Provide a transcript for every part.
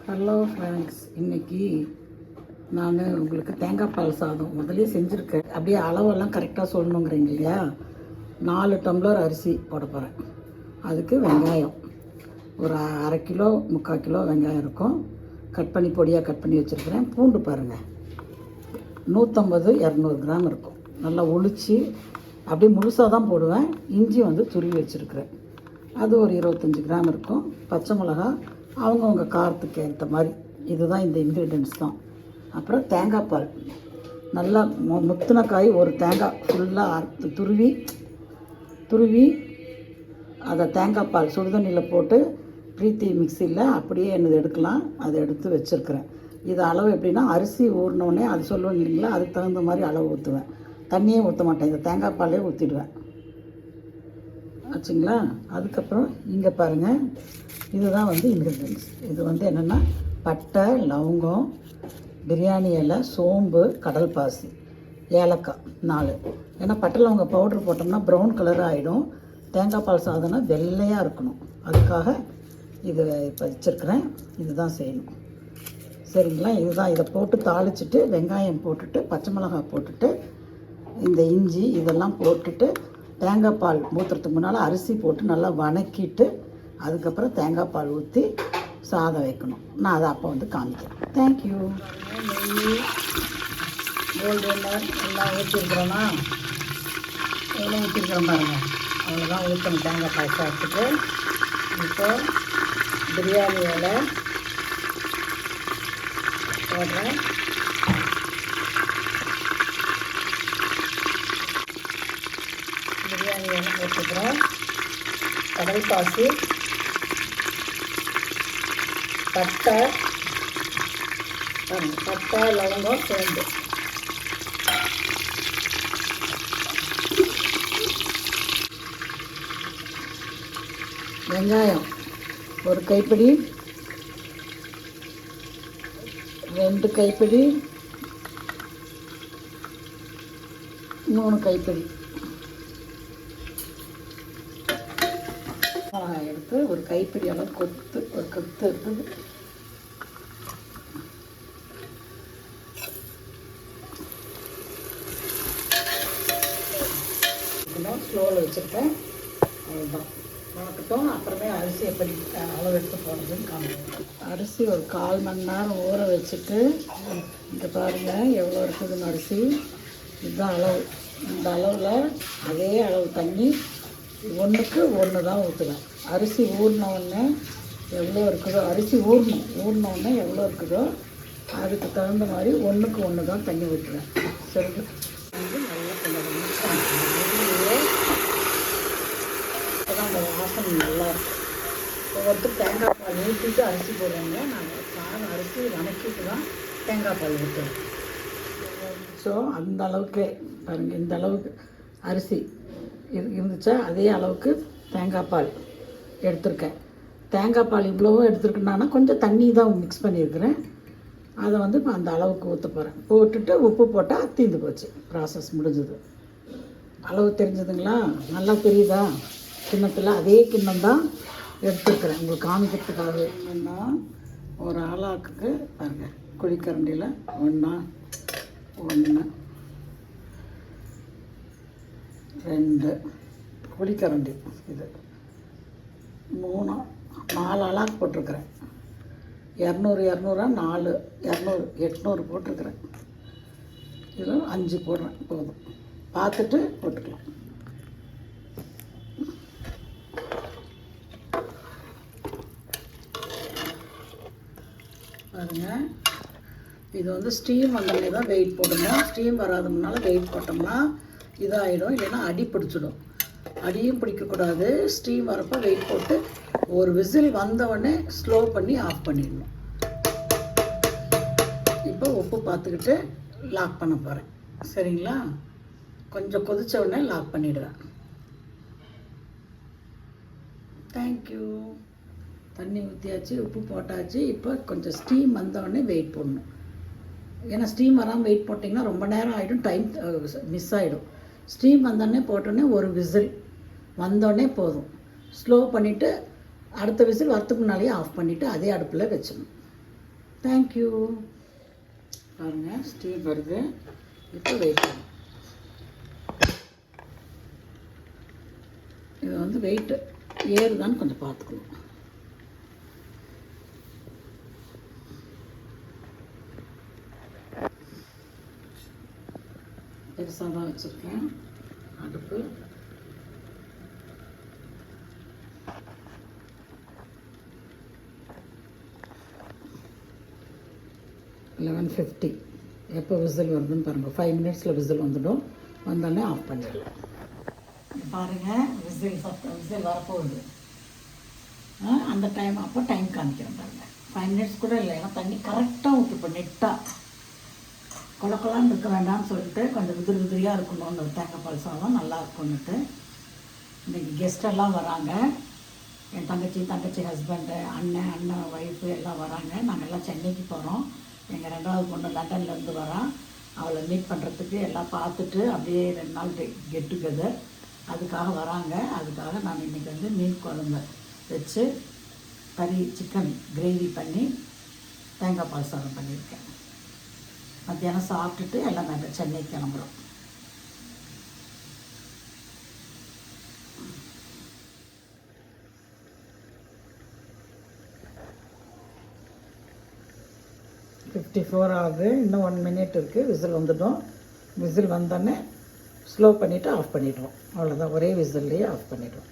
Hello friends, இன்றைக்கி நான் உங்களுக்கு தேங்காய் பால் சாதம் முதலே செஞ்சுருக்கேன். அப்படியே அளவெல்லாம் கரெக்டாக சொல்லணுங்கிறீங்க இல்லையா? 4 டம்ளர் அரிசி போட போகிறேன். அதுக்கு வெங்காயம் ஒரு அரை கிலோ 3/4 கிலோ வெங்காயம் இருக்கும். கட் பண்ணி பொடியாக கட் பண்ணி வச்சுருக்கிறேன். பூண்டு பாருங்கள், 150-200 கிராம் இருக்கும். நல்லா ஒளிச்சு அப்படியே முழுசாக தான் போடுவேன். இஞ்சி துருவி வச்சுருக்கிறேன், அது ஒரு 25 கிராம் இருக்கும். பச்சை மிளகா அவங்கவுங்க காரத்துக்கு ஏற்ற மாதிரி. இதுதான் இந்த இன்க்ரீடியன்ட்ஸ் தான். அப்புறம் தேங்காய் பால், நல்லா முத்தின காய் ஒரு தேங்காய் ஃபுல்லாக துருவி அதை தேங்காய் பால் சுடுதண்ணியில் போட்டு ப்ரீத்தி மிக்சியில் அப்படியே என்னது எடுக்கலாம். அதை எடுத்து வச்சுருக்கிறேன். இது அளவு எப்படின்னா, அரிசி ஊறினோடனே அது சொல்லுவேன் இல்லைங்களா, அதுக்கு தகுந்த மாதிரி அளவு ஊற்றுவேன். தண்ணியே ஊற்ற மாட்டேன், இந்த தேங்காய் பாலே ஊற்றிடுவேன். ஆச்சுங்களா? அதுக்கப்புறம் இங்கே பாருங்கள், இதுதான் இன்க்ரீடியன்ட்ஸ். இது என்னென்னா, பட்டை, லவங்கம், பிரியாணி இலை, சோம்பு, கடல் பாசி, ஏலக்காய் 4. ஏன்னா பட்டை லவங்கம் பவுட்ரு போட்டோம்னா ப்ரௌன் கலர் ஆகிடும். தேங்காய் பால் சாதம்னா வெள்ளையாக இருக்கணும். அதுக்காக இது இப்போ வச்சுருக்கிறேன். இதுதான் செய்யணும். சரிங்களா? இதுதான். இதை போட்டு தாளிச்சிட்டு வெங்காயம் போட்டுட்டு பச்சை மிளகாய் போட்டுட்டு இந்த இஞ்சி இதெல்லாம் போட்டுட்டு தேங்காய் பால் ஊற்றுறதுக்கு முன்னால் அரிசி போட்டு நல்லா வணக்கிட்டு அதுக்கப்புறம் தேங்காய் பால் ஊற்றி சாதம் வைக்கணும். நான் அதை அப்போ காமிக்கிறேன். தேங்க்யூ. நெய், கோல்டு வின்னர் எல்லாம் ஊற்றிருக்கிறோன்னா, எவ்வளோ ஊற்றிருக்கிறோம் பாருங்கள். அவ்வளோதான் ஊற்றணும் தேங்காய் பால் சாதத்துக்கு. இப்போ பிரியாணி இலை போடுறேன். பிரியாணி இலை போட்டுக்கிறோம். கடல் பாசி, பட்டை, லவங்கம், சோம்பு. வெங்காயம் ஒரு கைப்பிடி, 2 கைப்பிடி, 3 கைப்பிடி. மிளகாய் எடுத்து ஒரு கைப்பிடி அளவு ஒரு கொத்து இருக்குது. ஸ்லோவில் வச்சுருக்கேன். அவ்வளோதான். வணக்கட்டும். அப்புறமே அரிசி எப்படி அளவு எடுத்து போடுறதுன்னு காமிக்கிறேன். அரிசி ஒரு 1/4 மணி நேரம் ஊற வச்சுட்டு, இங்கே பாருங்கள் எவ்வளோ இருக்குதுன்னு அரிசி. இதுதான் அளவு. இந்த அளவில் அதே அளவு தண்ணி 1க்கு 1 தான் ஊற்றுவேன். அரிசி ஊறினோடனே எவ்வளோ இருக்குதோ, அரிசி ஊறினோடனே எவ்வளோ இருக்குதோ அதுக்கு தகுந்த மாதிரி 1க்கு 1 தான் தண்ணி ஊற்றுவேன். சரி, நல்லா அப்போதான் அந்த வாசனை நல்லாயிருக்கும். ஒவ்வொருத்தர் தேங்காய் பால் ஊற்றிட்டு அரிசி போடுவாங்க. நாங்கள் சாதம் அரிசி வணக்கிட்டு தான் தேங்காய் பால் ஊற்றுவோம். ஸோ அந்த அளவுக்கு பாருங்கள், இந்த அளவுக்கு அரிசி இருந்துச்சா அதே அளவுக்கு தேங்காய் பால் எடுத்திருக்கேன். தேங்காய் பால் இவ்வளவோ எடுத்துருக்கேன்னா கொஞ்சம் தண்ணி தான் மிக்ஸ் பண்ணியிருக்கிறேன். அதை அந்த அளவுக்கு ஊற்ற போகிறேன். போட்டுட்டு உப்பு போட்டால் தீர்ந்து போச்சு. ப்ராசஸ் முடிஞ்சது. அளவு தெரிஞ்சதுங்களா? நல்லா தெரியுதா? கிண்ணத்தில் அதே கிண்ணம் தான் எடுத்துருக்குறேன் உங்களுக்கு காமிக்கிறதுக்காக. என்னென்னா, ஒரு ஆளாக்குக்கு பாருங்கள், குழிக்கரண்டியில் 1 2 குழிக்கரண்டி, இது 3 4 அலாக்கு போட்டிருக்கிறேன். 200 4 200 800 போட்டிருக்கிறேன். இதில் 5 போடுறேன். போதும், பார்த்துட்டு போட்டுக்கலாம். பாருங்கள், இது ஸ்டீம் வந்தோடனே தான் வெயிட் போடணும். ஸ்டீம் வராத முன்னால் வெயிட் போட்டோம்னா இதாகிடும், இல்லைன்னா அடி பிடிச்சிடும். அடியும் பிடிக்கக்கூடாது. ஸ்டீம் வரப்போ வெயிட் போட்டு ஒரு விசில் வந்தவுடனே ஸ்லோ பண்ணி ஆஃப் பண்ணிடணும். இப்போ உப்பு பார்த்துக்கிட்டு லாக் பண்ண போகிறேன். சரிங்களா? கொஞ்சம் கொதித்த உடனே லாக் பண்ணிவிடுவேன். தேங்க்யூ. தண்ணி ஊற்றியாச்சு, உப்பு போட்டாச்சு. இப்போ கொஞ்சம் ஸ்டீம் வந்தவுடனே வெயிட் போடணும். ஏன்னா ஸ்டீம் வராமல் வெயிட் போட்டிங்கன்னா ரொம்ப நேரம் ஆகிடும், டைம் மிஸ் ஆகிடும். ஸ்டீம் வந்தோடனே போட்டோடனே ஒரு விசில் வந்தோடனே போதும். ஸ்லோ பண்ணிவிட்டு அடுத்த விசில் வரத்துக்கு முன்னாலேயே ஆஃப் பண்ணிவிட்டு அதே அடுப்பில் வச்சிடணும். தேங்க்யூ. பாருங்கள் ஸ்டீம் வருது. இப்போ வெயிட் பண்ணும். இது வந்து வெயிட்டு ஏறுதான்னு கொஞ்சம் பார்த்துக்கணும். பெருசாக தான் வச்சுருக்கேன் அடுப்பு. $11:50. எப்போ விசில் வருதுன்னு பாருங்கள். 5 மினிட்ஸில் விசில் வந்துடும். வந்தோடனே ஆஃப் பண்ணிடலாம். பாருங்கள் விசில் வரப்போகுது. அந்த டைம் அப்போ டைம் காமிக்கிறேன் பாருங்கள். 5 மினிட்ஸ் கூட இல்லை. ஏன்னா தண்ணி கரெக்டாக ஊற்றிப்போம். நெட்டாக கொலக்கொலான்னு இருக்க வேண்டாம்னு சொல்லிட்டு கொஞ்சம் உதிரியாக இருக்கணும். அந்த தேங்காய் பால் சாதம் நல்லா இருக்கும்னுட்டு இன்றைக்கி கெஸ்டெல்லாம் வராங்க. என் தங்கச்சி ஹஸ்பண்டு, அண்ணன் ஒய்ஃபு எல்லாம் வராங்க. நாங்கள் எல்லாம் சென்னைக்கு போகிறோம். எங்கள் 2வது பொண்ணு லண்டன்லேருந்து வரான். அவளை மீட் பண்ணுறதுக்கு எல்லாம் பார்த்துட்டு அப்படியே 2 நாள் கெட் டுகெதர் அதுக்காக வராங்க. அதுக்காக நான் இன்றைக்கி வந்து மீன் குழம்பு வச்சு சிக்கன் கிரேவி பண்ணி தேங்காய் பால் சாதம் பண்ணியிருக்கேன். மத்தியானம் சாப்பிட்டுட்டு எல்லாம் நாங்கள் சென்னை கிளம்புறோம். $54 ஆகுது. இன்னும் 1 மினிட் இருக்குது. விசில் வந்துடும். விசில் வந்தோடனே ஸ்லோ பண்ணிவிட்டு ஆஃப் பண்ணிவிடுவோம். அவ்வளோதான். ஒரே விசில்லையே ஆஃப் பண்ணிவிடுவோம்.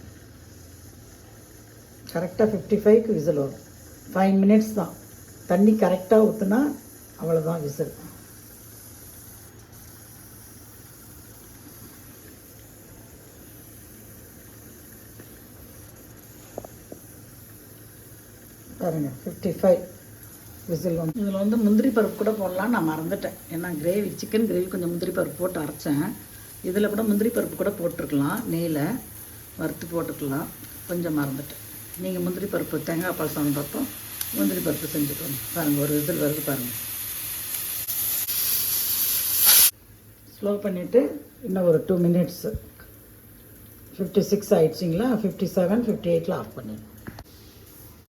கரெக்டாக 55க்கு விசில் வரும். 5 மினிட்ஸ் தான். தண்ணி கரெக்டாக ஊற்றுனா அவ்வளோதான் விசில். பாருங்கள் 55 விசில் வந்து. இதில் வந்து முந்திரி பருப்பு கூட போடலாம். நான் மறந்துட்டேன். ஏன்னா சிக்கன் கிரேவி கொஞ்சம் முந்திரி பருப்பு போட்டு அரைச்சேன். இதில் கூட முந்திரி பருப்பு கூட போட்டிருக்கலாம். நெய்யில் வறுத்து போட்டுக்கலாம். கொஞ்சம் மறந்துட்டேன். நீங்கள் முந்திரி பருப்பு தேங்காய் பால் சாதம் பார்ப்போம். முந்திரி பருப்பு செஞ்சுக்கோங்க. பாருங்கள் ஒரு விசில் வருது பாருங்கள். ஸ்லோ பண்ணிவிட்டு இன்னும் ஒரு 2 மினிட்ஸு. 56 ஆகிடுச்சிங்களா? 57, 58 ஆஃப் பண்ணிடணும்.